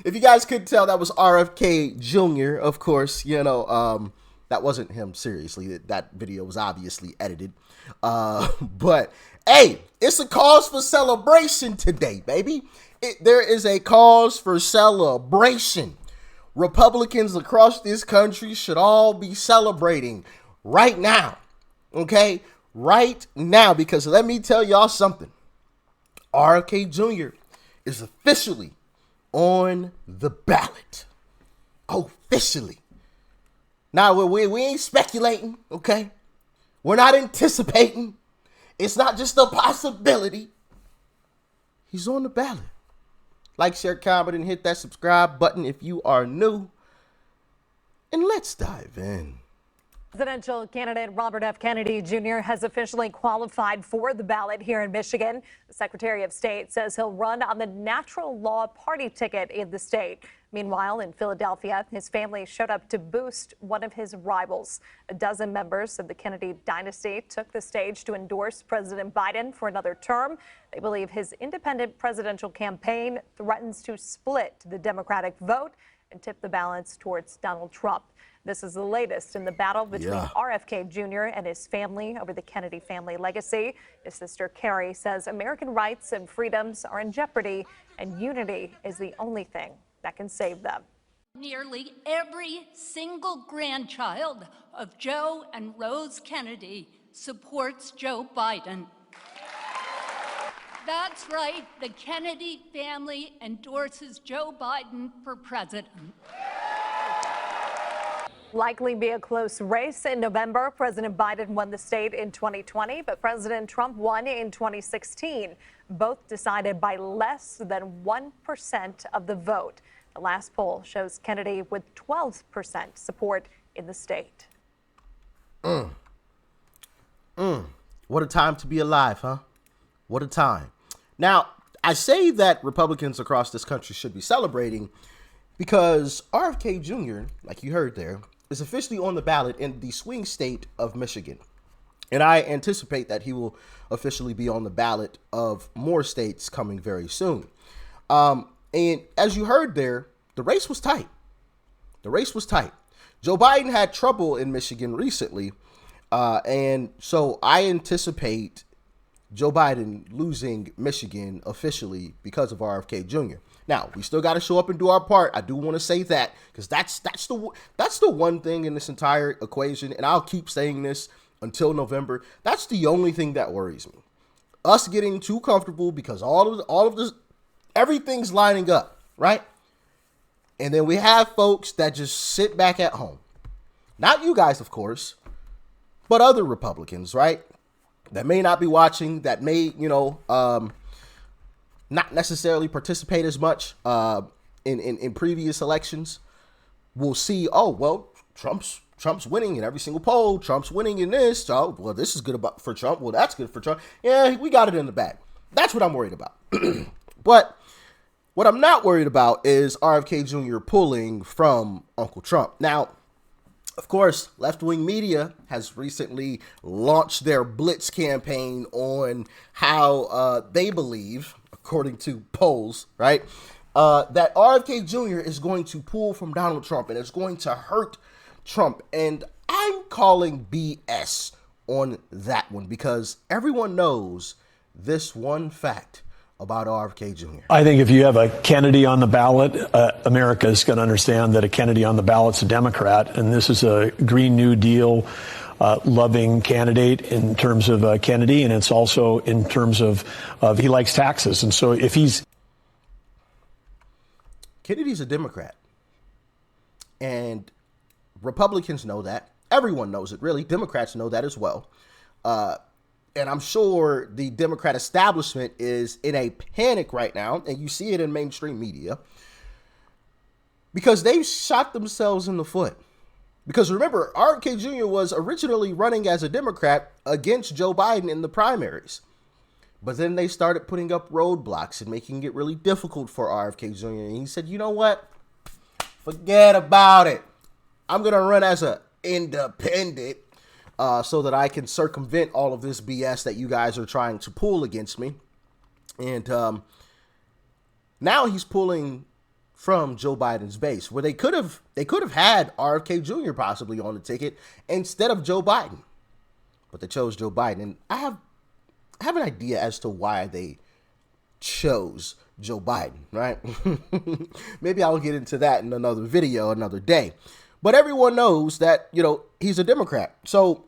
If you guys couldn't tell, that was RFK Jr., of course. That wasn't him, seriously. That video was obviously edited. But, hey, it's a cause for celebration today, baby. There is a cause for celebration. Republicans across this country should all be celebrating right now, okay? Right now, because let me tell y'all something. RFK Jr. is officially on the ballot. Officially. Now, we ain't speculating, okay? We're not anticipating. It's not just a possibility. He's on the ballot. Like, share, comment, and hit that subscribe button if you are new. And let's dive in. Presidential candidate Robert F. Kennedy Jr. has officially qualified for the ballot here in Michigan. The Secretary of State says he'll run on the Natural Law Party ticket in the state. Meanwhile, in Philadelphia, his family showed up to boost one of his rivals. A dozen members of the Kennedy dynasty took the stage to endorse President Biden for another term. They believe his independent presidential campaign threatens to split the Democratic vote and tip the balance towards Donald Trump. This is the latest in the battle between RFK Jr. and his family over the Kennedy family legacy. His sister Carrie says American rights and freedoms are in jeopardy, and unity is the only thing that can save them. Nearly every single grandchild of Joe and Rose Kennedy supports Joe Biden. That's right, the Kennedy family endorses Joe Biden for president. Likely be a close race in November. President Biden won the state in 2020, but President Trump won in 2016. Both decided by less than 1% of the vote. The last poll shows Kennedy with 12% support in the state. What a time to be alive, huh? What a time. Now, I say that Republicans across this country should be celebrating because RFK Jr., like you heard there, is officially on the ballot in the swing state of Michigan. And I anticipate that he will officially be on the ballot of more states coming very soon. And as you heard there, the race was tight. The race was tight. Joe Biden had trouble in Michigan recently. And so I anticipate Joe Biden losing Michigan officially because of RFK Jr. Now, we still got to show up and do our part. I do want to say that because that's the one thing in this entire equation, and I'll keep saying this until November. That's the only thing that worries me. Us getting too comfortable because all of this, everything's lining up, right? And then we have folks that just sit back at home. Not you guys, of course, but other Republicans, right? That may not be watching, that may, not necessarily participate as much in previous elections. We'll see, oh, well, Trump's winning in every single poll. Trump's winning in this. So, well, this is good for Trump. Well, that's good for Trump. Yeah, we got it in the bag. That's what I'm worried about. But what I'm not worried about is RFK Jr. pulling from Uncle Trump. Now, of course, left-wing media has recently launched their blitz campaign on how they believe, according to polls, right, that RFK Jr. is going to pull from Donald Trump and it's going to hurt Trump. And I'm calling BS on that one because everyone knows this one fact about RFK Jr. I think if you have a Kennedy on the ballot, America is going to understand that a Kennedy on the ballot's a Democrat, and this is a Green New Deal loving candidate in terms of Kennedy, and it's also in terms of he likes taxes. And so if Kennedy's a Democrat, and Republicans know that. Everyone knows it, really. Democrats know that as well. And I'm sure the Democrat establishment is in a panic right now, and you see it in mainstream media, because they've shot themselves in the foot. Because remember, RFK Jr. was originally running as a Democrat against Joe Biden in the primaries. But then they started putting up roadblocks and making it really difficult for RFK Jr. And he said, you know what? Forget about it. I'm going to run as an independent so that I can circumvent all of this BS that you guys are trying to pull against me. And now he's pulling from Joe Biden's base, where they could have had RFK Jr. possibly on the ticket instead of Joe Biden, but they chose Joe Biden. And I have an idea as to why they chose Joe Biden, right? Maybe I'll get into that in another video another day. But everyone knows that, he's a Democrat. So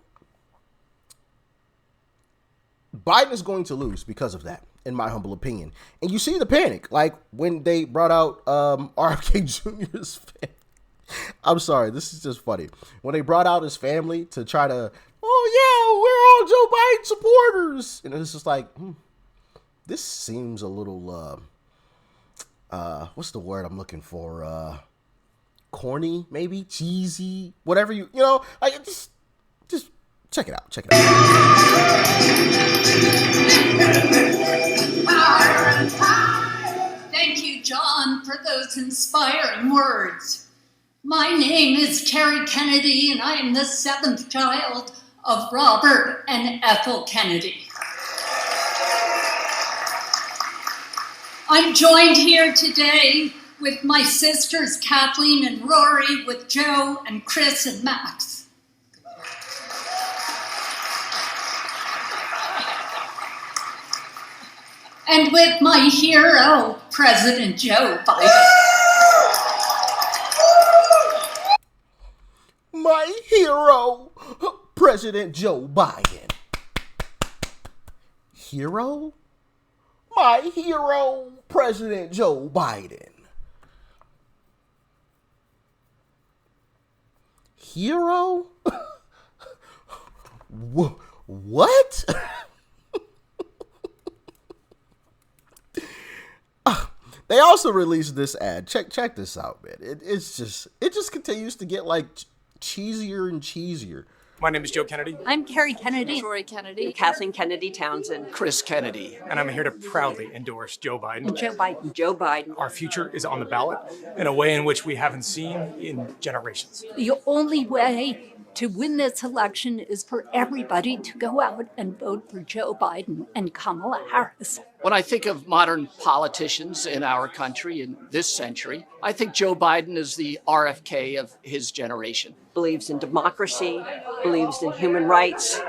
Biden is going to lose because of that, in my humble opinion. And you see the panic, like when they brought out RFK Jr.'s family. I'm sorry, this is just funny. When they brought out his family to try to, oh yeah, we're all Joe Biden supporters. And it's just like, this seems a little, what's the word I'm looking for? Corny, maybe? Cheesy? Whatever like, just check it out. Check it out. Thank you, John, for those inspiring words. My name is Carrie Kennedy, and I am the 7th child of Robert and Ethel Kennedy. I'm joined here today with my sisters Kathleen and Rory, with Joe and Chris and Max. And with my hero, President Joe Biden. My hero, President Joe Biden. Hero? My hero, President Joe Biden. Hero? What? They also released this ad. Check this out, man. It just continues to get like cheesier and cheesier. My name is Joe Kennedy. I'm Carrie Kennedy. Rory Kennedy. Kathleen Kennedy Townsend. Chris Kennedy. And I'm here to proudly endorse Joe Biden. Joe Biden. Joe Biden. Our future is on the ballot in a way in which we haven't seen in generations. The only way to win this election is for everybody to go out and vote for Joe Biden and Kamala Harris. When I think of modern politicians in our country in this century, I think Joe Biden is the RFK of his generation. Believes in democracy, believes in human rights,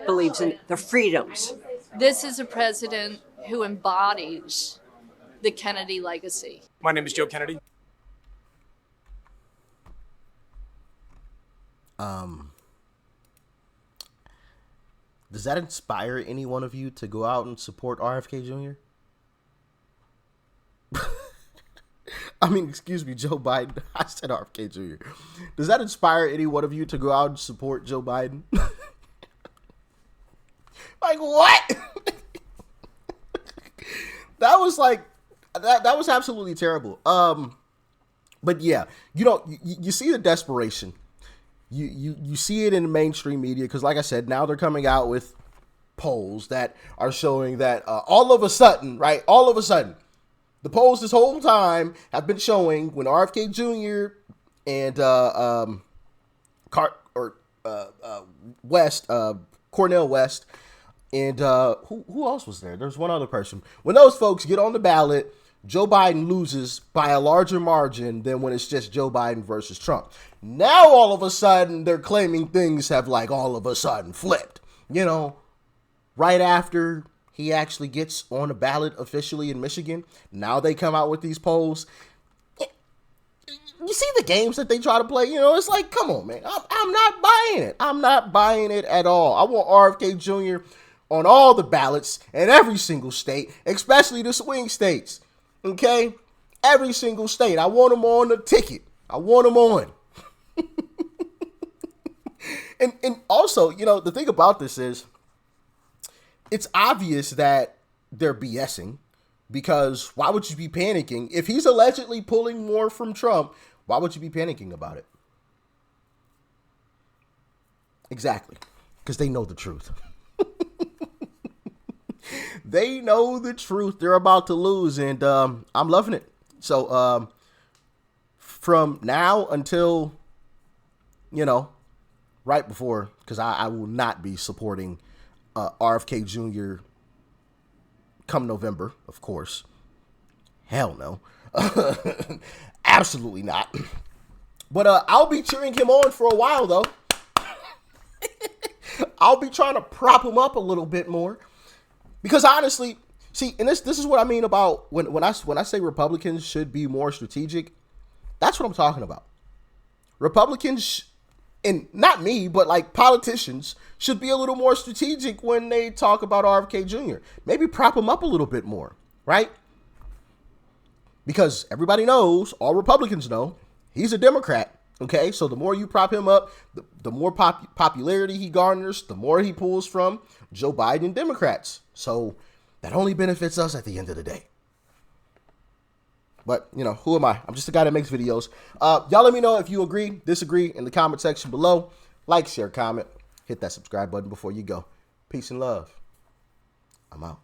believes in the freedoms. This is a president who embodies the Kennedy legacy. My name is Joe Kennedy. Does that inspire any one of you to go out and support RFK Jr.? I mean, excuse me, Joe Biden. I said RFK Jr. Does that inspire any one of you to go out and support Joe Biden? Like, what? That was like, that was absolutely terrible. But yeah, you see the desperation. You see it in the mainstream media because, like I said, now they're coming out with polls that are showing that all of a sudden, the polls this whole time have been showing when RFK Jr. and Cornel West, and who else was there? There's one other person. When those folks get on the ballot, Joe Biden loses by a larger margin than when it's just Joe Biden versus Trump. Now, all of a sudden, they're claiming things have like all of a sudden flipped, right after he actually gets on the ballot officially in Michigan. Now they come out with these polls. You see the games that they try to play, it's like, come on, man. I'm not buying it. I'm not buying it at all. I want RFK Jr. on all the ballots in every single state, especially the swing states. Okay? Every single state. I want them on the ticket. I want them on. And also, the thing about this is it's obvious that they're BSing, because why would you be panicking? If he's allegedly pulling more from Trump, why would you be panicking about it? Exactly. Because they know the truth. They know the truth. They're about to lose, and I'm loving it. So from now until, right before, because I will not be supporting RFK Jr. come November, of course. Hell no. Absolutely not. But I'll be cheering him on for a while, though. I'll be trying to prop him up a little bit more. Because honestly, see, and this is what I mean about when I say Republicans should be more strategic. That's what I'm talking about. Republicans, and not me, but like politicians, should be a little more strategic when they talk about RFK Jr. Maybe prop him up a little bit more, right? Because everybody knows, all Republicans know, he's a Democrat. Okay, so the more you prop him up, the more popularity he garners, the more he pulls from Joe Biden and Democrats. So that only benefits us at the end of the day. But, you know, who am I? I'm just a guy that makes videos. Y'all let me know if you agree, disagree in the comment section below. Like, share, comment, hit that subscribe button before you go. Peace and love. I'm out.